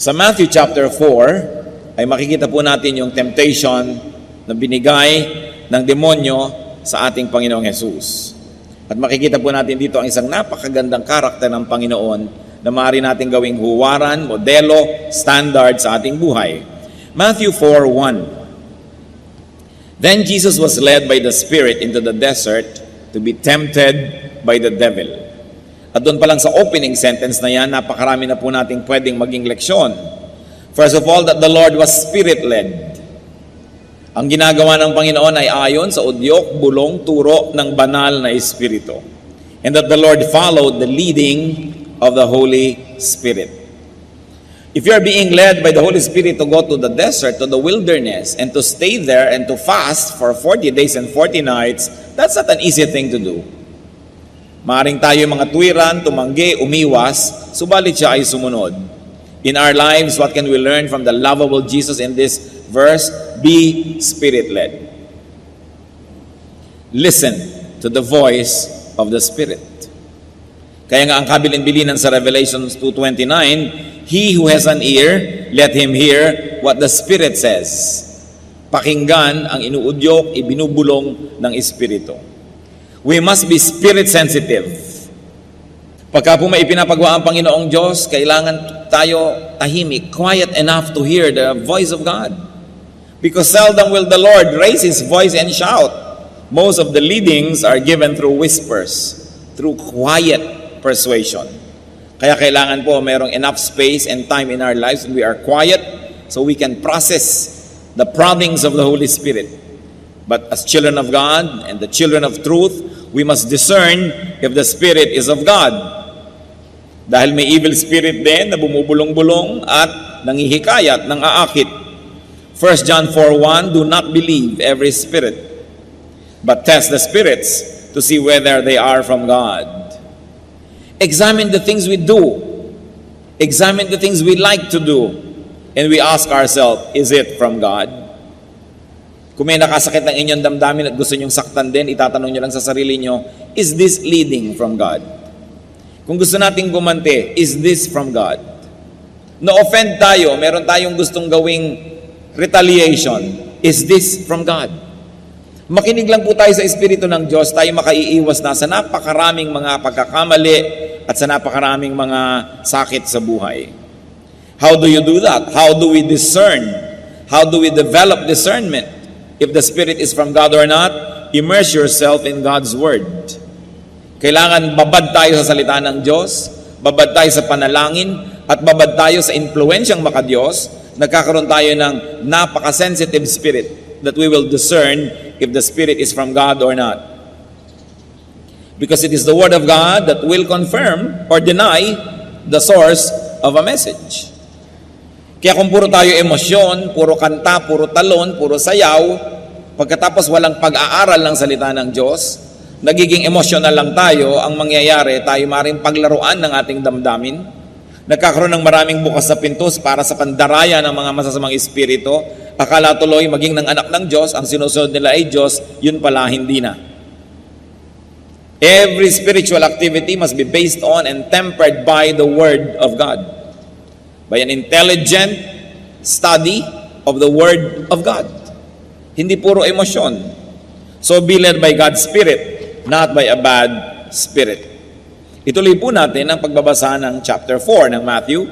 Sa Matthew chapter 4, ay makikita po natin yung temptation na binigay ng demonyo sa ating Panginoong Jesus. At makikita po natin dito ang isang napakagandang karakter ng Panginoon na maaari natin gawing huwaran, modelo, standard sa ating buhay. Matthew 4:1. Then Jesus was led by the Spirit into the desert to be tempted by the devil. At doon pa lang sa opening sentence na yan, napakarami na po nating pwedeng maging leksyon. First of all, that the Lord was Spirit-led. Ang ginagawa ng Panginoon ay ayon sa udyok, bulong, turo ng banal na Espiritu. And that the Lord followed the leading of the Holy Spirit. If you are being led by the Holy Spirit to go to the desert, to the wilderness, and to stay there and to fast for 40 days and 40 nights, that's not an easy thing to do. Maaring tayo mga tuwiran, tumanggi, umiwas, subalit siya ay sumunod. In our lives, what can we learn from the lovable Jesus in this verse? Be Spirit-led. Listen to the voice of the Spirit. Kaya nga ang kabilin-bilinan sa Revelation 2:29, he who has an ear, let him hear what the Spirit says. Pakinggan ang inuudyok, ibinubulong ng Espiritu. We must be Spirit-sensitive. Pagka po may ipinapagawa ang Panginoong Diyos, kailangan tayo tahimik, quiet enough to hear the voice of God. Because seldom will the Lord raise His voice and shout. Most of the leadings are given through whispers, through quiet persuasion. Kaya kailangan po mayroong enough space and time in our lives when we are quiet so we can process the promptings of the Holy Spirit. But as children of God and the children of truth, we must discern if the Spirit is of God. Dahil may evil spirit din na bumubulong-bulong at nangihikayat ng aakit. 1 John 4:1, do not believe every spirit, but test the spirits to see whether they are from God. Examine the things we do. Examine the things we like to do. And we ask ourselves, is it from God? Kung may nakasakit ng inyong damdamin at gusto nyong saktan din, itatanong nyo lang sa sarili nyo, is this leading from God? Kung gusto nating gumante, is this from God? Na-offend tayo, meron tayong gustong gawing retaliation, is this from God? Makinig lang po tayo sa Espiritu ng Diyos, tayo makaiiwas na sa napakaraming mga pagkakamali at sa napakaraming mga sakit sa buhay. How do you do that? How do we discern? How do we develop discernment? If the Spirit is from God or not, immerse yourself in God's Word. Kailangan babad tayo sa salita ng Diyos, babad tayo sa panalangin, at babad tayo sa impluensyang makadiyos, nagkakaroon tayo ng napaka-sensitive spirit that we will discern if the Spirit is from God or not. Because it is the Word of God that will confirm or deny the source of a message. Kaya kung puro tayo emosyon, puro kanta, puro talon, puro sayaw, pagkatapos walang pag-aaral ng salita ng Diyos, nagiging emosyonal lang tayo, ang mangyayari, tayo maring paglaruan ng ating damdamin, nagkakaroon ng maraming bukas na pintos para sa pandaraya ng mga masasamang espiritu, akala tuloy maging ng anak ng Diyos, ang sinusunod nila ay Diyos, yun pala hindi na. Every spiritual activity must be based on and tempered by the Word of God. By an intelligent study of the Word of God. Hindi puro emosyon. So be led by God's Spirit, not by a bad spirit. Ituloy po natin ang pagbabasa ng chapter 4 ng Matthew,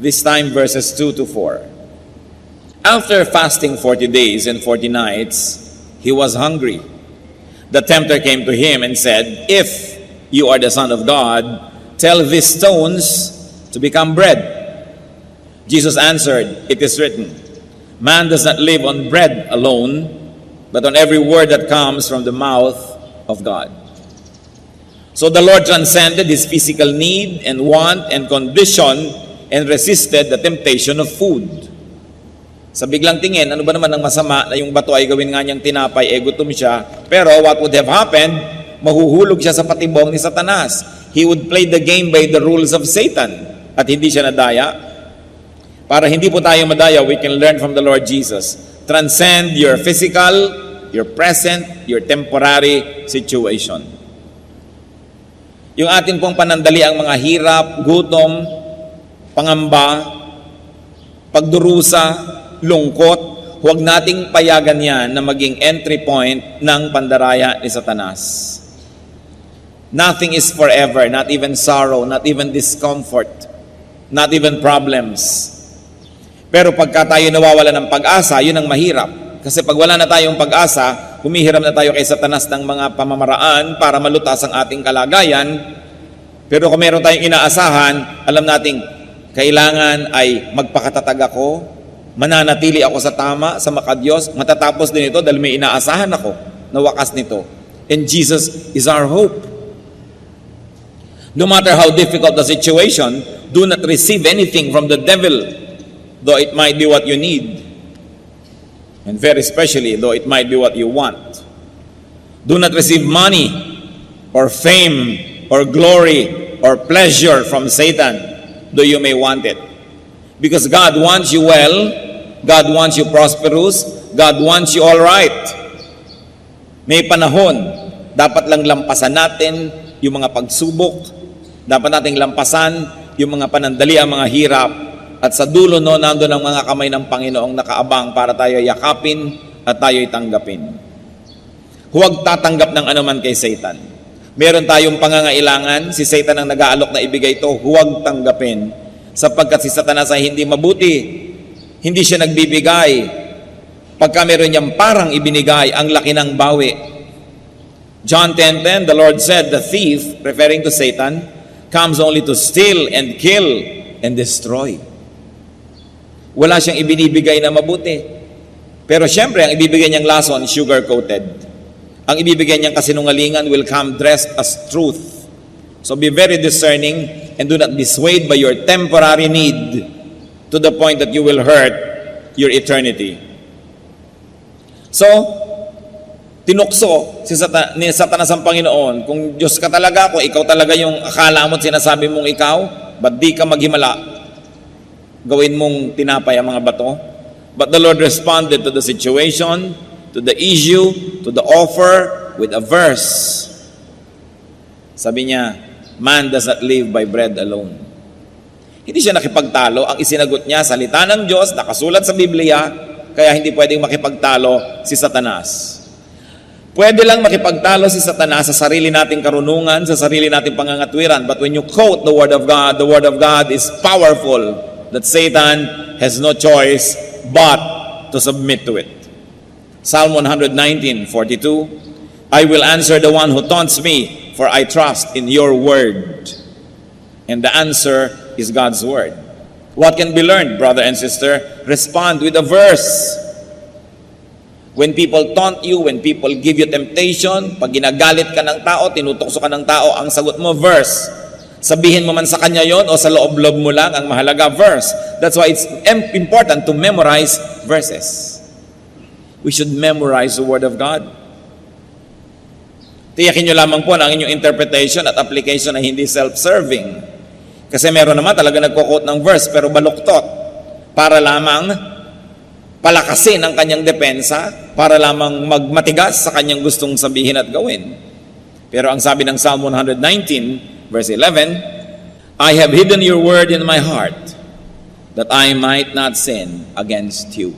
this time verses 2 to 4. After fasting 40 days and 40 nights, he was hungry. The tempter came to him and said, if you are the Son of God, tell these stones to become bread. Jesus answered, it is written, man does not live on bread alone, but on every word that comes from the mouth of God. So the Lord transcended his physical need and want and condition and resisted the temptation of food. Sa biglang tingin, ano ba naman ang masama na yung bato ay gawin nga niyang tinapay, gutom siya. Pero what would have happened? Mahuhulog siya sa patibong ni Satanas. He would play the game by the rules of Satan. At hindi siya nadaya. Para hindi po tayo madaya, we can learn from the Lord Jesus. Transcend your physical, your present, your temporary situation. Yung atin pong panandali ang mga hirap, gutom, pangamba, pagdurusa, lungkot, huwag nating payagan yan na maging entry point ng pandaraya ni Satanas. Nothing is forever, not even sorrow, not even discomfort, not even problems. Pero pagka tayo nawawala ng pag-asa, yun ang mahirap. Kasi pag wala na tayong pag-asa, humihiram na tayo kay Satanas ng mga pamamaraan para malutas ang ating kalagayan. Pero kung meron tayong inaasahan, alam nating kailangan ay magpakatatag ako, mananatili ako sa tama, sa makadiyos, matatapos din ito dahil may inaasahan ako na wakas nito. And Jesus is our hope. No matter how difficult the situation, do not receive anything from the devil, though it might be what you need. And very especially, though it might be what you want. Do not receive money or fame or glory or pleasure from Satan, though you may want it. Because God wants you well, God wants you prosperous, God wants you all right. May panahon, dapat lang lampasan natin yung mga pagsubok, dapat nating lampasan yung mga panandali, ang mga hirap, at sa dulo no, nandun ang mga kamay ng Panginoong nakaabang para tayo yakapin at tayo'y tanggapin. Huwag tatanggap ng anuman kay Satan. Meron tayong pangangailangan, si Satan ang nag-aalok na ibigay ito, huwag tanggapin. Sapagkat si Satanas ay hindi mabuti, hindi siya nagbibigay. Pagka meron niyang parang ibinigay, ang laki ng bawi. John 10:10, the Lord said, the thief, referring to Satan, comes only to steal and kill and destroy. Wala siyang ibinibigay na mabuti. Pero syempre, ang ibibigay niyang lason, sugar-coated. Ang ibibigay niyang kasinungalingan will come dressed as truth. So be very discerning and do not be swayed by your temporary need to the point that you will hurt your eternity. So, tinukso ni Satanas ang Panginoon, kung Diyos ka talaga, kung ikaw talaga yung akala mo at sinasabi mong ikaw, ba't di ka maghimala? Gawin mong tinapay ang mga bato. But the Lord responded to the situation, to the issue, to the offer with a verse. Sabi niya, man does not live by bread alone. Hindi siya nakipagtalo. Ang isinagot niya, salita ng Diyos, nakasulat sa Biblia, kaya hindi pwedeng makipagtalo si Satanas. Pwede lang makipagtalo si Satanas sa sarili nating karunungan, sa sarili nating pangangatwiran. But when you quote the Word of God is powerful, that Satan has no choice but to submit to it. Psalm 119:42, I will answer the one who taunts me, for I trust in your word. And the answer is God's word. What can be learned, brother and sister? Respond with a verse. When people taunt you, when people give you temptation, pag ginagalit ka ng tao, tinutokso ka ng tao, ang sagot mo, verse. Sabihin mo man sa kanya yon o sa loob-loob mo lang, ang mahalaga, verse. That's why it's important to memorize verses. We should memorize the Word of God. Tiyakin nyo lamang po na ang inyong interpretation at application ay hindi self-serving. Kasi meron naman talaga nagko-quote ng verse pero baluktot para lamang palakasin ang kanyang depensa, para lamang magmatigas sa kanyang gustong sabihin at gawin. Pero ang sabi ng Psalm 119, verse 11, I have hidden your word in my heart, that I might not sin against you.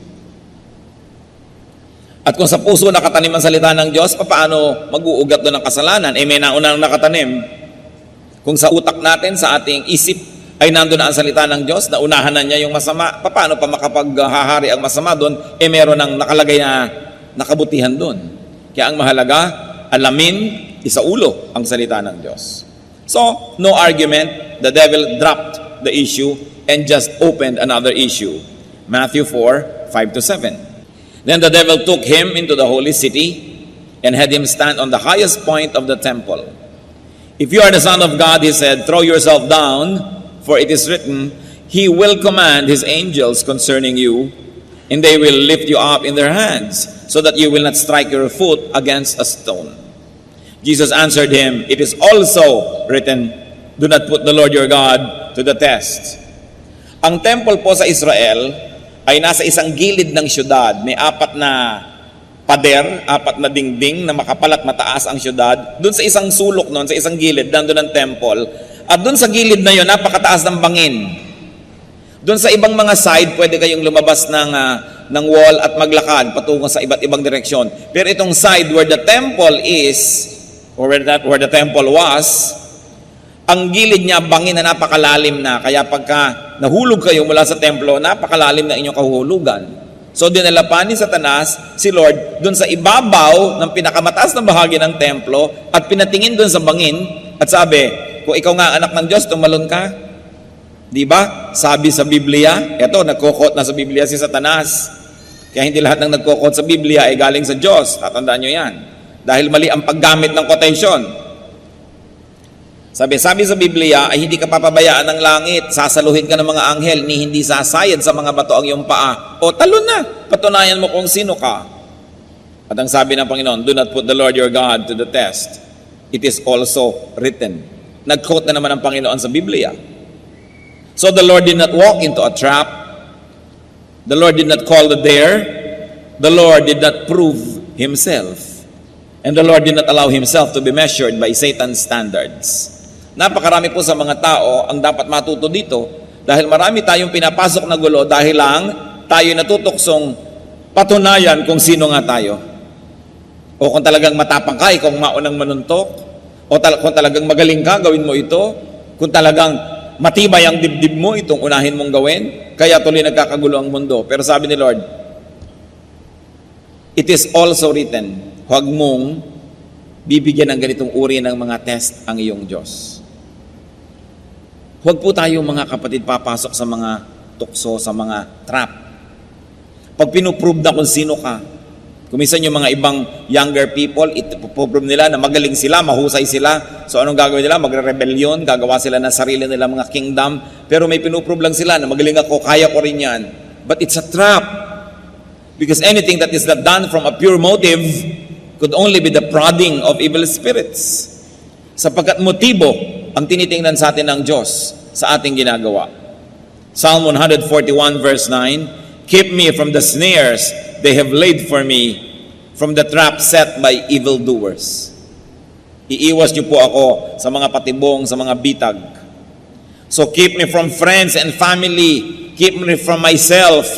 At kung sa puso nakatanim ang salita ng Diyos, paano mag-uugat doon ng kasalanan? May naunang nakatanim. Kung sa utak natin, sa ating isip, ay nandun na ang salita ng Diyos, naunahan na niya yung masama, paano pa makapaghahari ang masama doon? Meron ng nakalagay na nakabutihan doon. Kaya ang mahalaga, alamin, isaulo ang salita ng Diyos. So, no argument, the devil dropped the issue and just opened another issue. Matthew 4:5-7. Then the devil took him into the holy city and had him stand on the highest point of the temple. If you are the Son of God, he said, throw yourself down, for it is written, he will command his angels concerning you, and they will lift you up in their hands, so that you will not strike your foot against a stone. Jesus answered him, it is also written, do not put the Lord your God to the test. Ang temple po sa Israel ay nasa isang gilid ng syudad. May 4 na pader, 4 na dingding na makapal at mataas ang syudad. Doon sa isang sulok noon, sa isang gilid, nandun ang temple. At doon sa gilid na yon, napakataas ng bangin. Doon sa ibang mga side, pwede kayong lumabas ng wall at maglakad patungo sa iba't ibang direksyon. Pero itong side where the temple is, or where the temple was, ang gilid niya bangin na napakalalim na. Kaya pagka nahulog kayo mula sa templo, napakalalim na inyong kahuhulugan. So dinala pa ni Satanas si Lord doon sa ibabaw ng pinakamataas na bahagi ng templo at pinatingin doon sa bangin at sabi, kung ikaw nga anak ng Diyos, tumalon ka. Di ba? Sabi sa Biblia, eto, nagkukot na sa Biblia si Satanas. Kaya hindi lahat ng nagkukot sa Biblia ay galing sa Diyos. Tatandaan nyo yan. Dahil mali ang paggamit ng quotation. Sabi sa Biblia ay hindi ka papabayaan ng langit. Sasaluhin ka ng mga anghel ni hindi sasayad sa mga bato ang iyong paa. O talon na. Patunayan mo kung sino ka. At ang sabi ng Panginoon, do not put the Lord your God to the test. It is also written. Nag-quote na naman ang Panginoon sa Biblia. So the Lord did not walk into a trap. The Lord did not call the dare. The Lord did not prove Himself. And the Lord did not allow Himself to be measured by Satan's standards. Napakarami po sa mga tao ang dapat matuto dito dahil marami tayong pinapasok na gulo dahil lang tayo natutuksong patunayan kung sino nga tayo. O kung talagang matapang ka, kung maunang manuntok. O kung talagang magaling ka, gawin mo ito. Kung talagang matibay ang dibdib mo, itong unahin mong gawin. Kaya tuloy nagkakagulo ang mundo. Pero sabi ni Lord, it is also written, huwag mong bibigyan ng ganitong uri ng mga test ang iyong Diyos. Huwag po tayo mga kapatid papasok sa mga tukso, sa mga trap. Pag pinuprove na kung sino ka, kuminsan yung mga ibang younger people, ipoprove nila na magaling sila, mahusay sila. So anong gagawin nila? Magre-rebellion, gagawa sila ng sarili nila mga kingdom. Pero may pinuprove lang sila na magaling ako, kaya ko rin yan. But it's a trap. Because anything that is not done from a pure motive could only be the prodding of evil spirits. Sapagkat motibo ang tinitingnan sa atin ng Diyos sa ating ginagawa. Psalm 141 verse 9, keep me from the snares they have laid for me, from the trap set by evildoers. Iiwas niyo po ako sa mga patibong, sa mga bitag. So keep me from friends and family, keep me from myself,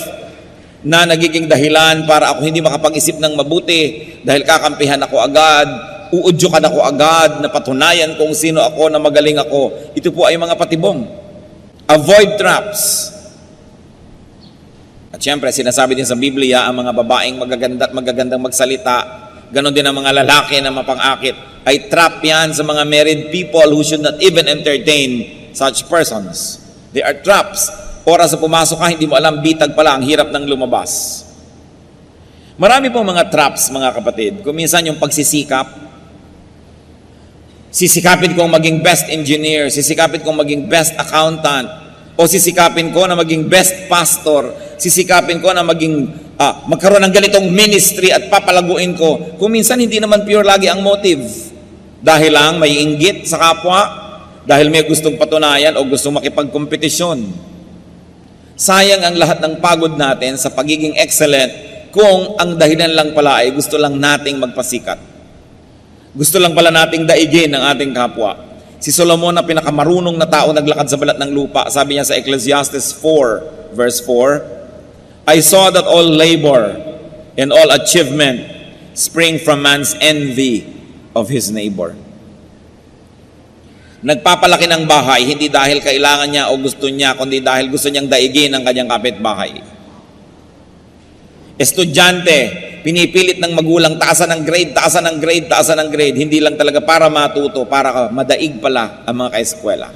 na nagiging dahilan para ako hindi makapag-isip ng mabuti dahil kakampihan ako agad, uudyukan ako agad, na patunayan kung sino ako, na magaling ako. Ito po ay mga patibong. Avoid traps. At syempre, sinasabi din sa Biblia, ang mga babaeng magaganda at magagandang magsalita, ganon din ang mga lalaki na mapang-akit, ay trap yan sa mga married people who should not even entertain such persons. They are traps. Oras sa pumasok ka, hindi mo alam, bitag pala, ang hirap ng lumabas. Marami pong mga traps, mga kapatid. Kung minsan yung pagsisikap, sisikapin kong maging best engineer, sisikapin kong maging best accountant, o sisikapin ko na maging best pastor, sisikapin ko na maging magkaroon ng ganitong ministry at papalaguin ko. Kung minsan hindi naman pure lagi ang motive. Dahil lang may inggit sa kapwa, dahil may gustong patunayan o gustong makipagkompetisyon. Sayang ang lahat ng pagod natin sa pagiging excellent kung ang dahilan lang pala ay gusto lang nating magpasikat. Gusto lang pala nating daigin ang ating kapwa. Si Solomon na pinakamarunong na tao naglakad sa balat ng lupa, sabi niya sa Ecclesiastes 4 verse 4, I saw that all labor and all achievement spring from man's envy of his neighbor. Nagpapalaki ng bahay, hindi dahil kailangan niya o gusto niya, kundi dahil gusto niyang daigin ang kanyang kapitbahay. Estudyante, pinipilit ng magulang, taasan ng grade, taasan ng grade, taasan ng grade. Hindi lang talaga para matuto, para madaig pala ang mga kaeskwela.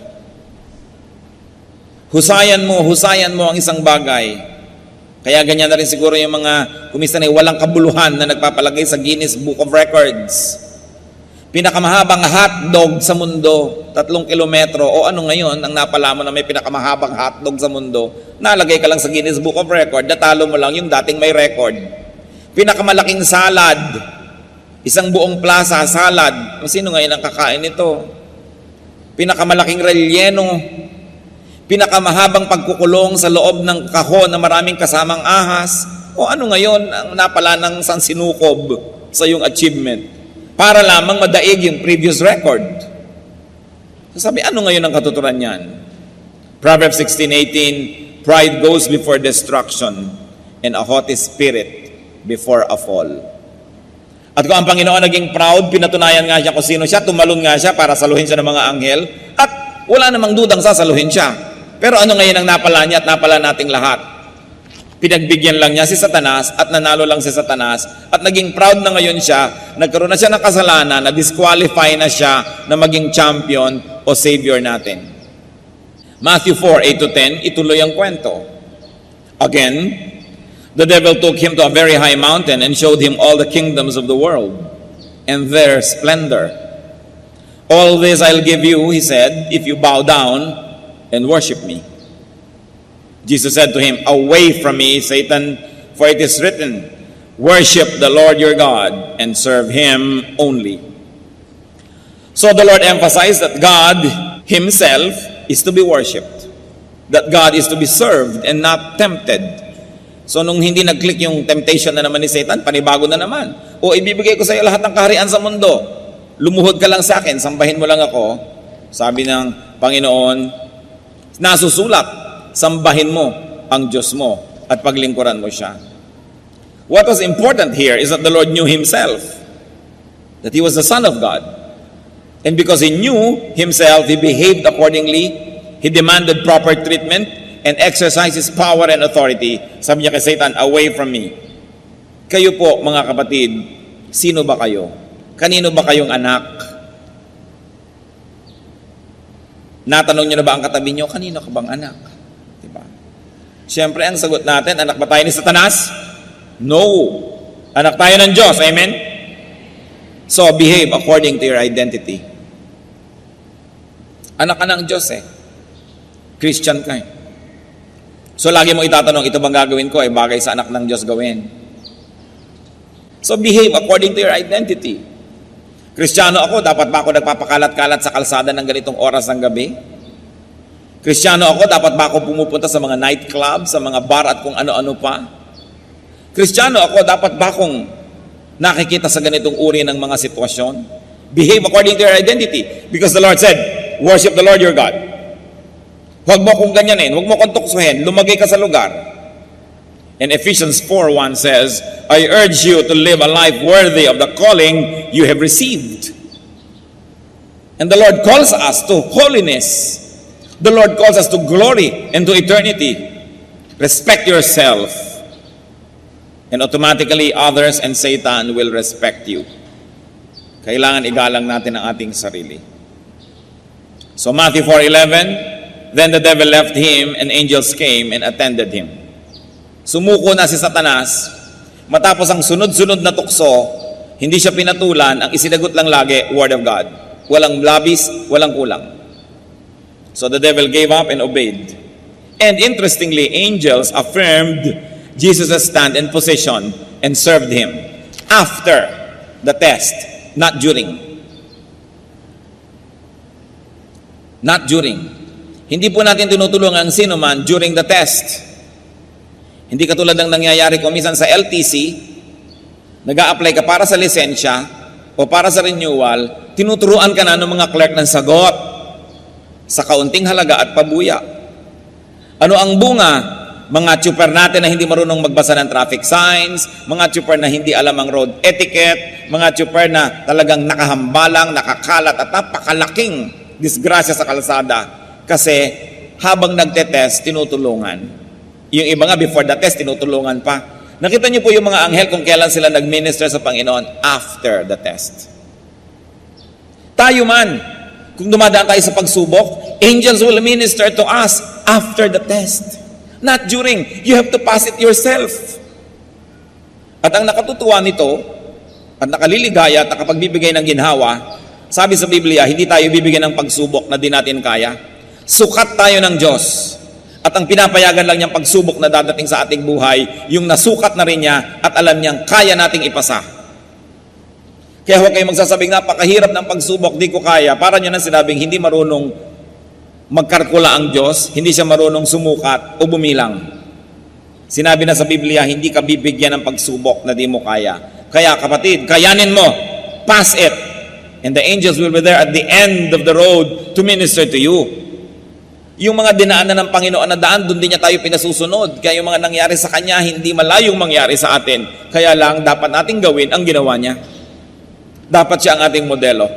Husayan mo ang isang bagay. Kaya ganyan na rin siguro yung mga kumisa na walang kabuluhan na nagpapalagay sa Guinness Book of Records. Pinakamahabang hotdog sa mundo, 3 kilometro. O ano ngayon, ang napala mo na may pinakamahabang hotdog sa mundo, nalagay ka lang sa Guinness Book of Record, natalo mo lang yung dating may record. Pinakamalaking salad, isang buong plaza, salad. Sino ngayon ang kakain nito? Pinakamalaking relleno, pinakamahabang pagkukulong sa loob ng kahon na maraming kasamang ahas. O ano ngayon ang napala ng sansinukob sa iyong achievement? Para lamang madaig yung previous record. So sabi, ano ngayon ang katuturan niyan? Proverbs 16:18, pride goes before destruction, and a haughty spirit before a fall. At kung ang Panginoon naging proud, pinatunayan nga siya kung sino siya, tumalon nga siya para saluhin siya ng mga anghel, at wala namang dudang sasaluhin siya. Pero ano ngayon ang napala niya at napala nating lahat? Pinagbigyan lang niya si Satanas at nanalo lang si Satanas at naging proud na ngayon siya, nagkaroon na siya ng kasalanan, na-disqualify na siya na maging champion o savior natin. Matthew 4:8-10, ituloy ang kwento. Again, the devil took him to a very high mountain and showed him all the kingdoms of the world and their splendor. All this I'll give you, he said, if you bow down and worship me. Jesus said to him, away from me, Satan, for it is written, worship the Lord your God and serve him only. So the Lord emphasized that God himself is to be worshipped, that God is to be served and not tempted. So nung hindi nag-click yung temptation na naman ni Satan, panibago na naman. O ibibigay ko sa iyo lahat ng kaharian sa mundo. Lumuhod ka lang sa akin, sambahin mo lang ako. Sabi ng Panginoon, nasusulat, sambahin mo ang Diyos mo at paglingkuran mo siya. What was important here is that the Lord knew himself, that he was the Son of God. And because he knew himself, he behaved accordingly. He demanded proper treatment and exercised his power and authority. Sabi niya kay Satan, away from me. Kayo po, mga kapatid, sino ba kayo? Kanino ba kayong anak? Natanong niyo na ba ang katabi niyo, kanino ka bang anak? Diba? Siyempre, ang sagot natin, anak ba tayo ni Satanas? No. Anak tayo ng Diyos. Amen? So, behave according to your identity. Anak ka ng Diyos eh. Christian ka eh. So, lagi mo itatanong, ito bang gagawin ko ay bagay sa anak ng Diyos gawin? So, behave according to your identity. Kristiyano ako, dapat ba ako nagpapakalat-kalat sa kalsada ng ganitong oras ng gabi? Kristiyano ako, dapat ba ako pumupunta sa mga nightclub, sa mga bar at kung ano-ano pa? Kristiyano ako, dapat ba akong nakikita sa ganitong uri ng mga sitwasyon? Behave according to your identity. Because the Lord said, worship the Lord your God. Huwag mo akong ganyanin, huwag mo akong tuksuhin, lumagay ka sa lugar. And Ephesians 4:1 says, I urge you to live a life worthy of the calling you have received. And the Lord calls us to holiness. The Lord calls us to glory and to eternity. Respect yourself. And automatically others and Satan will respect you. Kailangan igalang natin ang ating sarili. So Matthew 4:11, then the devil left him and angels came and attended him. Sumuko na si Satanas, matapos ang sunod-sunod na tukso, hindi siya pinatulan, ang isinagot lang lagi, Word of God. Walang labis, walang kulang. So the devil gave up and obeyed. And interestingly, angels affirmed Jesus' stand and position and served him after the test, not during. Not during. Hindi po natin tinutulungan ang sino man during the test. Hindi katulad ng nangyayari ko minsan sa LTC, nag-a-apply ka para sa lisensya o para sa renewal, tinuturuan ka na ng mga clerk ng sagot sa kaunting halaga at pabuya. Ano ang bunga? Mga tsuper natin na hindi marunong magbasa ng traffic signs, mga tsuper na hindi alam ang road etiquette, mga tsuper na talagang nakahambalang, nakakalat at napakalaking disgrasya sa kalsada kasi habang nagtetest, tinutulungan. Yung iba nga before the test, tinutulungan pa. Nakita niyo po yung mga anghel kung kailan sila nag-minister sa Panginoon after the test. Tayo man, kung dumadaan tayo sa pagsubok, angels will minister to us after the test. Not during. You have to pass it yourself. At ang nakatutuwa nito, at nakaliligaya at nakapagbibigay ng ginhawa, sabi sa Biblia, hindi tayo bibigyan ng pagsubok na di natin kaya. Sukat tayo ng Diyos. At ang pinapayagan lang niyang pagsubok na dadating sa ating buhay, yung nasukat na rin niya at alam niyang kaya nating ipasa. Kaya huwag kayong magsasabing napakahirap ng pagsubok, di ko kaya. Para niyo na sinabing hindi marunong magkalkula ang Diyos, hindi siya marunong sumukat o bumilang. Sinabi na sa Biblia, hindi ka bibigyan ng pagsubok na di mo kaya. Kaya kapatid, kayanin mo, pass it. And the angels will be there at the end of the road to minister to you. Yung mga dinaanan ng Panginoon na daan, doon din niya tayo pinasusunod. Kaya yung mga nangyari sa Kanya, hindi malayong mangyari sa atin. Kaya lang, dapat nating gawin ang ginawa niya. Dapat siya ang ating modelo.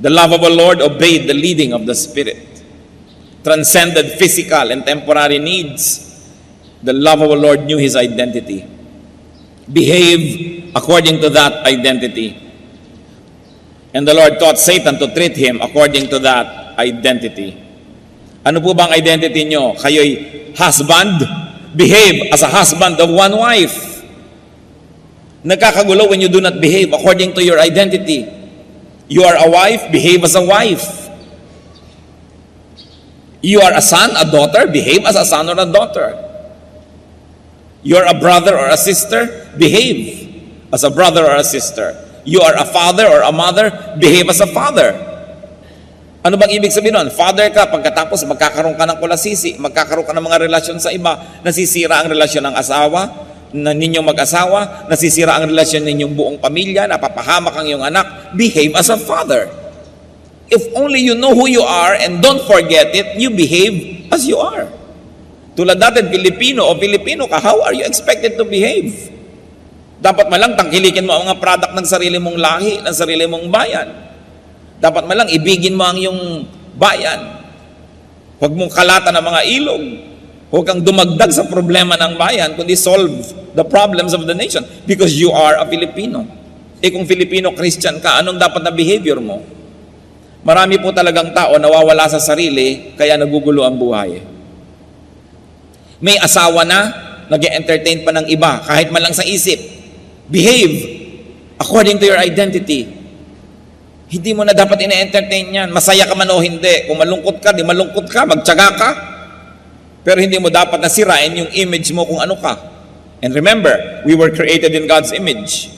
The lovable Lord obeyed the leading of the Spirit. Transcended physical and temporary needs. The lovable Lord knew His identity. Behaved according to that identity. And the Lord taught Satan to treat him according to that identity. Ano po bang identity nyo? Kayo'y husband? Behave as a husband of one wife. Nagkakagulo when you do not behave according to your identity. You are a wife, behave as a wife. You are a son, a daughter, behave as a son or a daughter. You are a brother or a sister, behave as a brother or a sister. You are a father or a mother, behave as a father. Ano bang ibig sabihin nun? Father ka, pagkatapos magkakaroon ka ng kulasisi, magkakaroon ka ng mga relasyon sa iba, nasisira ang relasyon ng asawa, na ninyong mag-asawa, nasisira ang relasyon ninyong buong pamilya, napapahamak ang iyong anak, behave as a father. If only you know who you are and don't forget it, you behave as you are. Tulad natin, Pilipino ka, how are you expected to behave? Dapat malang tangkilikin mo ang mga product ng sarili mong lahi, ng sarili mong bayan. Dapat malang ibigin mo ang iyong bayan. Huwag mong kalatan ng mga ilog. Huwag kang dumagdag sa problema ng bayan, kundi solve the problems of the nation because you are a Filipino. Kung Filipino Christian ka, anong dapat na behavior mo? Marami po talagang tao nawawala sa sarili, kaya nagugulo ang buhay. May asawa na, nag-entertain pa ng iba, kahit man lang sa isip. Behave according to your identity. Hindi mo na dapat ina-entertain yan. Masaya ka man o hindi. Kung malungkot ka, di malungkot ka, magtiyaga ka. Pero hindi mo dapat nasirain yung image mo kung ano ka. And remember, we were created in God's image.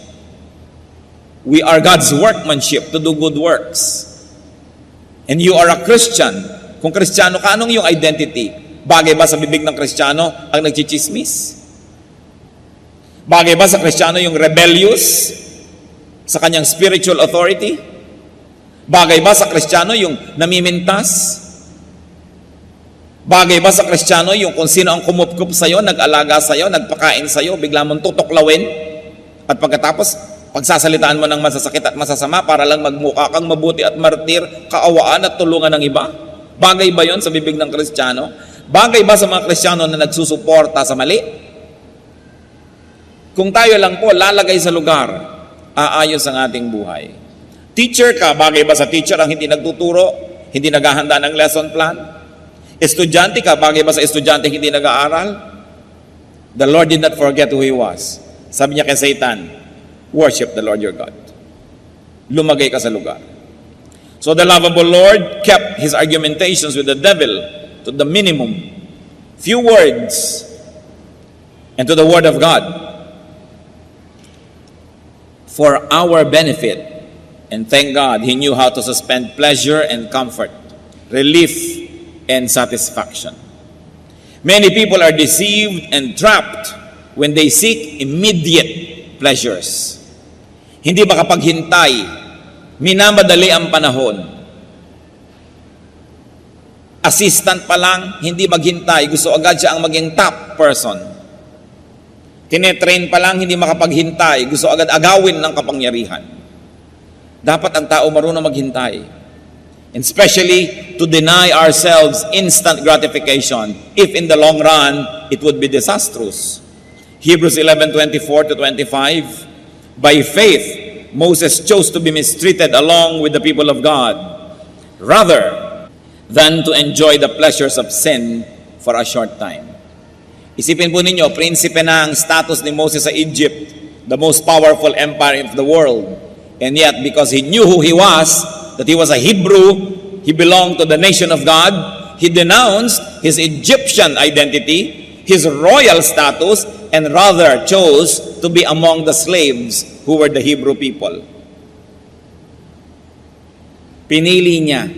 We are God's workmanship to do good works. And you are a Christian. Kung Kristiyano ka, anong yung identity? Bagay ba sa bibig ng Kristiyano ang nagchichismis? Bagay ba sa Kristiyano yung rebellious sa kanyang spiritual authority? Bagay ba sa Kristiyano yung namimintas? Bagay ba sa Kristiyano yung kung sino ang kumupkup sa'yo, nag-alaga sa'yo, nagpakain sa'yo, bigla mong tutuklawin? At pagkatapos, pagsasalitaan mo ng masasakit at masasama para lang magmukha kang mabuti at martir, kaawaan at tulungan ng iba? Bagay ba yon sa bibig ng Kristiyano? Bagay ba sa mga Kristiyano na nagsusuporta sa mali? Kung tayo lang po lalagay sa lugar, aayos ang ating buhay. Teacher ka, bagay ba sa teacher ang hindi nagtuturo, hindi naghahanda ng lesson plan? Estudyante ka, bagay ba sa estudyante hindi nag-aaral? The Lord did not forget who He was. Sabi niya kay Satan, worship the Lord your God. Lumagay ka sa lugar. So the lovable Lord kept His argumentations with the devil to the minimum. Few words and to the Word of God for our benefit. And thank God, He knew how to suspend pleasure and comfort, relief and satisfaction. Many people are deceived and trapped when they seek immediate pleasures. Hindi makapaghintay, minamadali ang panahon. Assistant pa lang, hindi maghintay, gusto agad siya ang maging top person. Tinetrain pa lang, hindi makapaghintay, gusto agad agawin ng kapangyarihan. Dapat ang tao marunong maghintay. And especially to deny ourselves instant gratification if in the long run it would be disastrous. Hebrews 11:24 to 25. By faith, Moses chose to be mistreated along with the people of God rather than to enjoy the pleasures of sin for a short time. Isipin po ninyo, prinsipe na ang status ni Moses sa Egypt, the most powerful empire of the world. And yet, because he knew who he was, that he was a Hebrew, he belonged to the nation of God, he denounced his Egyptian identity, his royal status, and rather chose to be among the slaves who were the Hebrew people. Pinili niya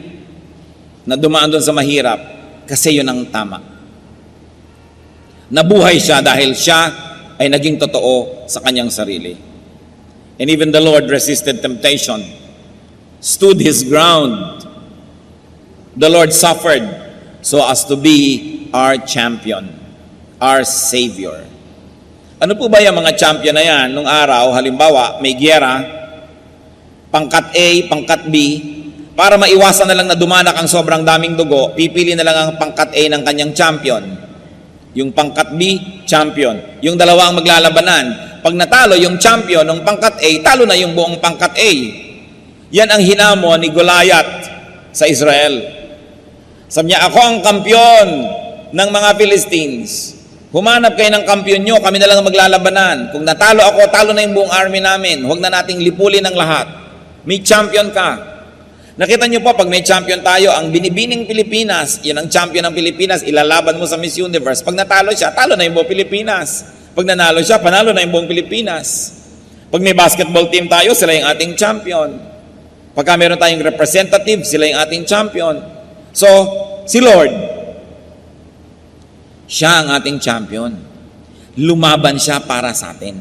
na dumaan doon sa mahirap kasi yun ang tama. Nabuhay siya dahil siya ay naging totoo sa kanyang sarili. And even the Lord resisted temptation, stood His ground. The Lord suffered so as to be our champion, our Savior. Ano po ba yung mga champion na yan? Nung araw, halimbawa, may giyera, pangkat A, pangkat B, para maiwasan na lang na dumanak ang sobrang daming dugo, pipili na lang ang pangkat A ng kanyang champion. Yung pangkat B, champion. Yung dalawa ang maglalabanan. Pag natalo yung champion ng pangkat A, talo na yung buong pangkat A. Yan ang hinamon ni Goliath sa Israel. Sabi niya, ako ang kampiyon ng mga Philistines. Humanap kayo ng kampiyon nyo, kami na lang maglalabanan. Kung natalo ako, talo na yung buong army namin. Huwag na nating lipulin ang lahat. May champion ka. Nakita nyo po, pag may champion tayo, ang binibining Pilipinas, yun ang champion ng Pilipinas, ilalaban mo sa Miss Universe. Pag natalo siya, talo na yung buong Pilipinas. Pag nanalo siya, panalo na yung buong Pilipinas. Pag may basketball team tayo, sila yung ating champion. Pagka meron tayong representative, sila yung ating champion. So, si Lord, siya ang ating champion. Lumaban siya para sa atin.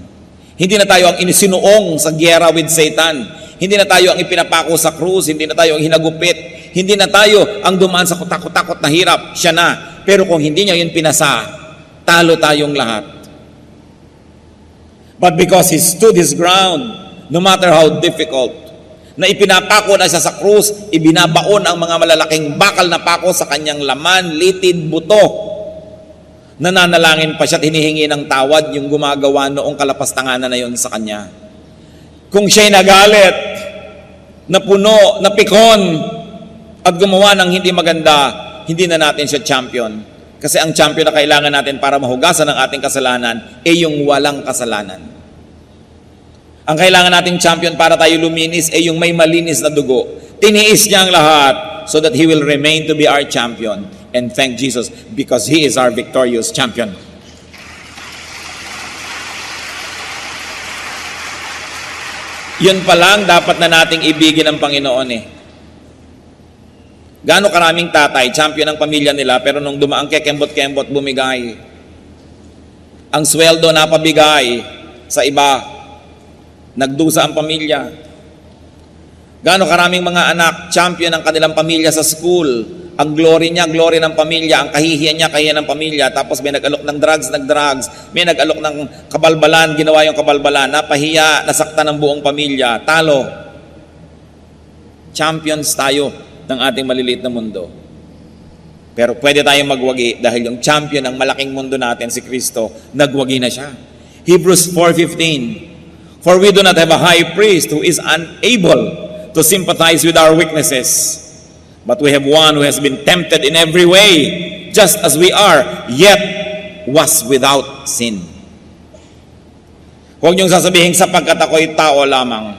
Hindi na tayo ang inisinuong sa giyera with Satan. Hindi na tayo ang ipinapako sa krus, hindi na tayo ang hinagupit, hindi na tayo ang dumaan sa kutakot-takot na hirap, siya na. Pero kung hindi niya yun pinasa, talo tayong lahat. But because He stood His ground, no matter how difficult, na ipinapako na siya sa krus, ibinabaon ang mga malalaking bakal na pako sa kanyang laman, litid, buto. Nananalangin pa siya at hinihingi ng tawad yung gumagawa noong kalapastanganan na yun sa kanya. Kung siya'y nagalit, napuno, napikon, at gumawa ng hindi maganda, hindi na natin siya champion. Kasi ang champion na kailangan natin para mahugasan ang ating kasalanan ay yung walang kasalanan. Ang kailangan nating champion para tayo luminis ay yung may malinis na dugo. Tiniis niya ang lahat so that He will remain to be our champion. And thank Jesus because He is our victorious champion. Yun pa lang, dapat na nating ibigin ang Panginoon eh. Gaano karaming tatay, champion ng pamilya nila, pero nung dumaan kekembot-kembot, bumigay. Ang sweldo na pabigay sa iba, nagdusa ang pamilya. Gaano karaming mga anak, champion ng kanilang pamilya sa school, ang glory niya, glory ng pamilya, ang kahihiyan niya, kahihiyan ng pamilya, tapos may nag-alok ng drugs, may nag-alok ng kabalbalan, ginawa yung kabalbalan, napahiya, nasaktan ng buong pamilya, talo. Champions tayo ng ating maliliit na mundo. Pero pwede tayong magwagi dahil yung champion ng malaking mundo natin, si Kristo, nagwagi na siya. Hebrews 4:15, for we do not have a high priest who is unable to sympathize with our weaknesses, but we have one who has been tempted in every way, just as we are, yet was without sin. Huwag niyong sasabihin, sapagkat ako'y tao lamang.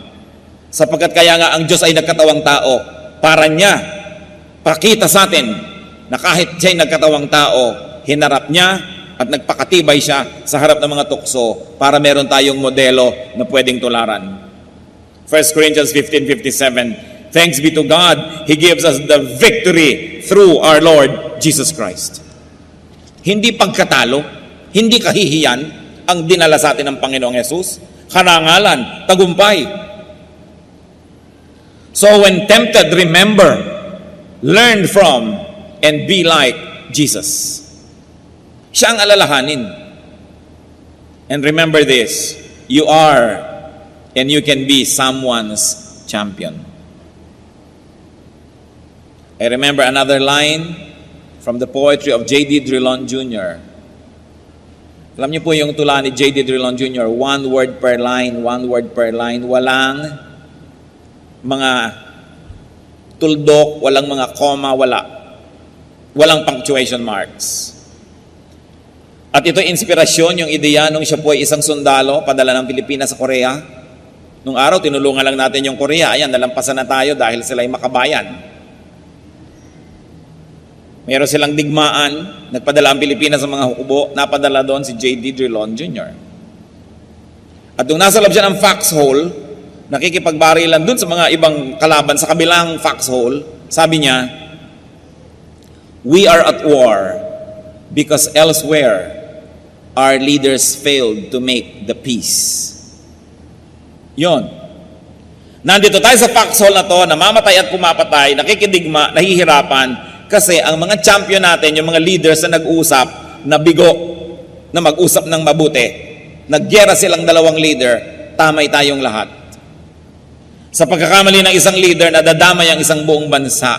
Sapagkat kaya nga ang Diyos ay nagkatawang tao, para niya, pakita sa atin, na kahit siya'y nagkatawang tao, hinarap niya at nagpakatibay siya sa harap ng mga tukso para meron tayong modelo na pwedeng tularan. 1 Corinthians 15:57, thanks be to God, He gives us the victory through our Lord Jesus Christ. Hindi pagkatalo, hindi kahihiyan ang dinala sa atin ng Panginoong Yesus. Karangalan, tagumpay. So when tempted, remember, learn from, and be like Jesus. Siya ang alalahanin. And remember this, you are and you can be someone's champion. I remember another line from the poetry of J.D. Drilon Jr. Alam niyo po yung tula ni J.D. Drilon Jr., one word per line, walang mga tuldok, walang mga comma, walang punctuation marks. At ito inspirasyon, yung ideya nung siya po ay isang sundalo, padala ng Pilipinas sa Korea. Nung araw, tinulungan lang natin yung Korea. Ayan, nalampasan na tayo dahil sila ay makabayan. Meron silang digmaan, nagpadala ang Pilipinas sa mga hukubo, napadala doon si J.D. Drilon Jr. At nung nasa loob siya ng foxhole, nakikipagbarilan doon sa mga ibang kalaban sa kabilang foxhole, sabi niya, we are at war because elsewhere our leaders failed to make the peace. Yon. Nandito tayo sa foxhole na to, namamatay at pumapatay, nakikidigma, nahihirapan, Kasi ang mga champion natin, yung mga leaders na nag-usap, na bigo, na mag-usap ng mabuti, nagyera silang dalawang leader, tamay tayong lahat. Sa pagkakamali ng isang leader, nadadamay ang isang buong bansa.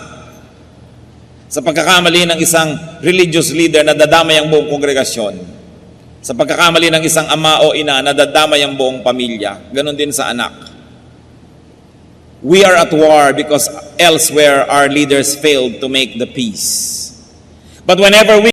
Sa pagkakamali ng isang religious leader, nadadamay ang buong kongregasyon. Sa pagkakamali ng isang ama o ina, nadadamay ang buong pamilya. Ganon din sa anak. We are at war because elsewhere our leaders failed to make the peace. But whenever we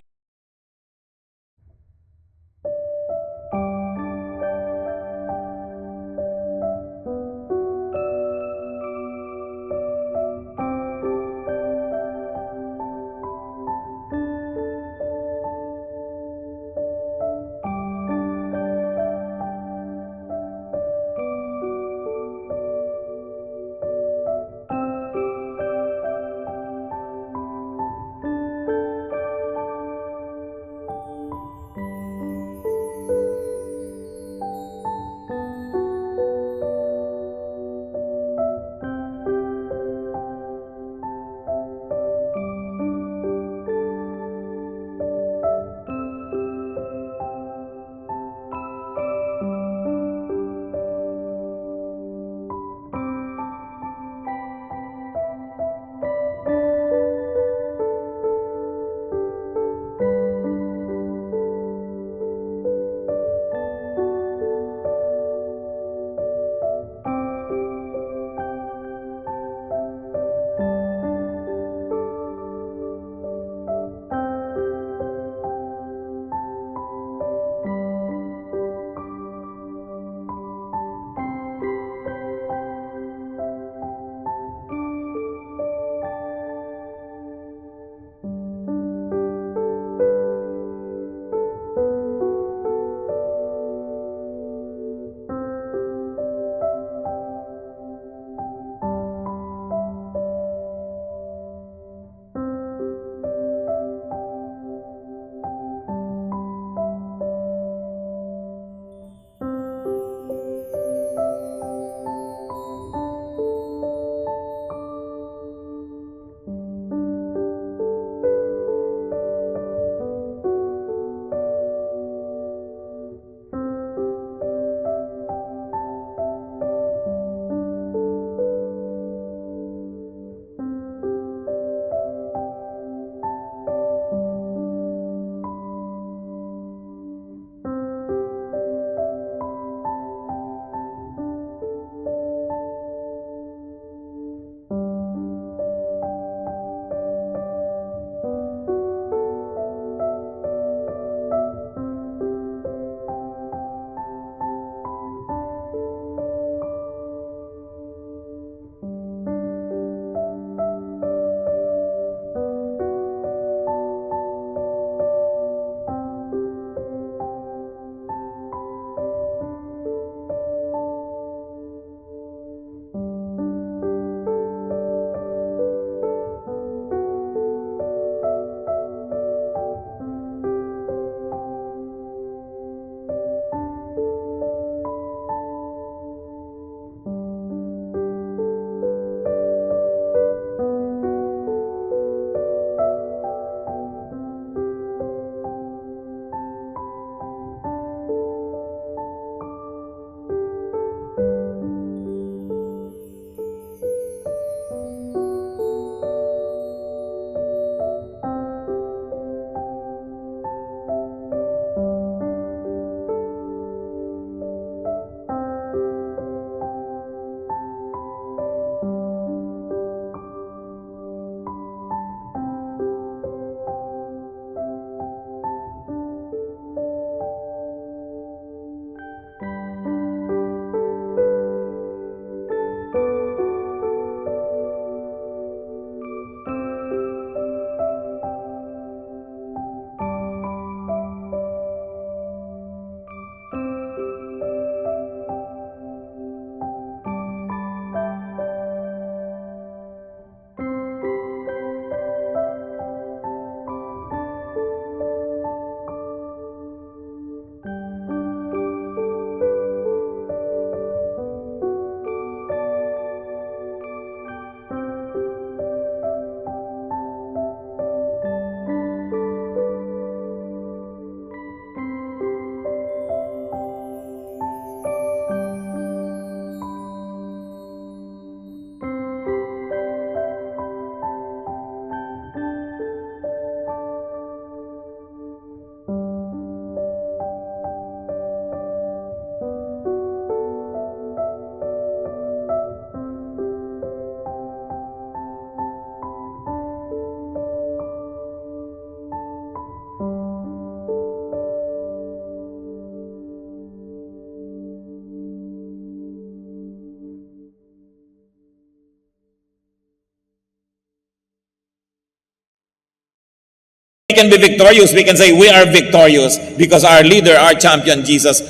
can be victorious, we can say we are victorious because our leader, our champion, Jesus,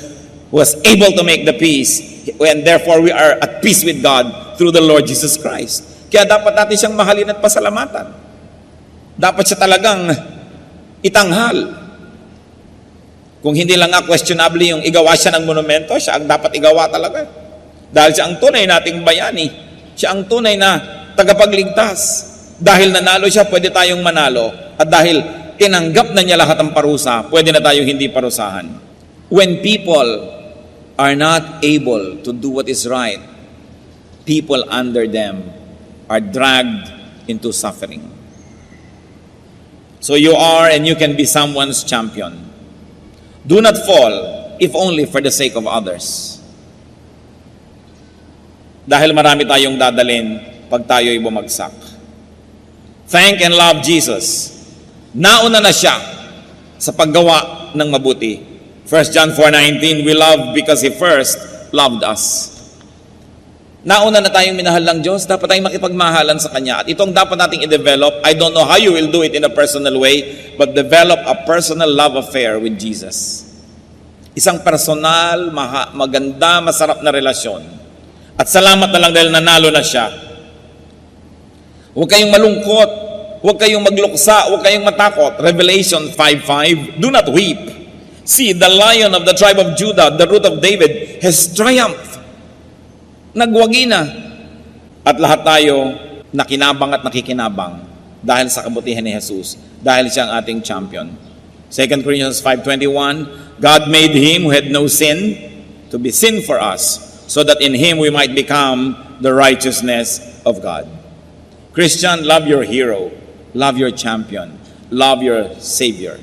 was able to make the peace. And therefore, we are at peace with God through the Lord Jesus Christ. Kaya dapat natin siyang mahalin at pasalamatan. Dapat siya talagang itanghal. Kung hindi lang nga questionable yung igawa siya ng monumento, siya ang dapat igawa talaga. Dahil siya ang tunay nating bayani. Siya ang tunay na tagapagligtas. Dahil nanalo siya, pwede tayong manalo. At dahil tinanggap na niya lahat ng parusa, pwede na tayong hindi parusahan. When people are not able to do what is right, people under them are dragged into suffering. So you are and you can be someone's champion. Do not fall, if only for the sake of others. Dahil marami tayong dadalhin pag tayo'y bumagsak. Thank and love Jesus. Nauna na siya sa paggawa ng mabuti. 1 John 4:19, we love because He first loved us. Nauna na tayong minahal ng Diyos, dapat tayong makipagmahalan sa Kanya. At itong dapat nating i-develop, I don't know how you will do it in a personal way, but develop a personal love affair with Jesus. Isang personal, maganda, masarap na relasyon. At salamat na lang dahil nanalo na siya. Huwag kayong malungkot, huwag kayong magluksa, huwag kayong matakot. Revelation 5:5, do not weep. See, the Lion of the tribe of Judah, the root of David, has triumphed. Nagwagi na. At lahat tayo nakinabang at nakikinabang dahil sa kabutihan ni Jesus, dahil siya ang ating champion. 2 Corinthians 5:21, God made Him who had no sin to be sin for us, so that in Him we might become the righteousness of God. Christian, love your hero, love your champion, love your Savior.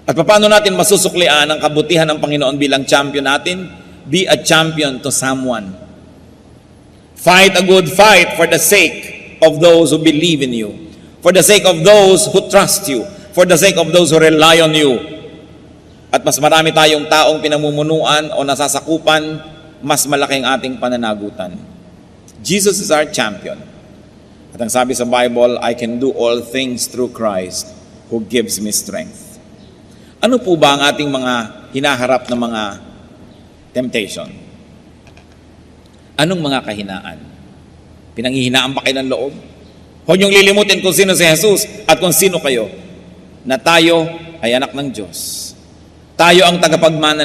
At paano natin masusuklian ang kabutihan ng Panginoon bilang champion natin? Be a champion to someone. Fight a good fight for the sake of those who believe in you, for the sake of those who trust you, for the sake of those who rely on you. At mas marami tayong taong pinamumunuan o nasasakupan, mas malaking ating pananagutan. Jesus is our champion. At ang sabi sa Bible, I can do all things through Christ who gives me strength. Ano po ba ang ating mga hinaharap na mga temptation? Anong mga kahinaan? Pinanghihinaan ba kayo ng loob? Huwag niyong lilimutin kung sino si Jesus at kung sino kayo, na tayo ay anak ng Diyos. Tayo ang tagapagmana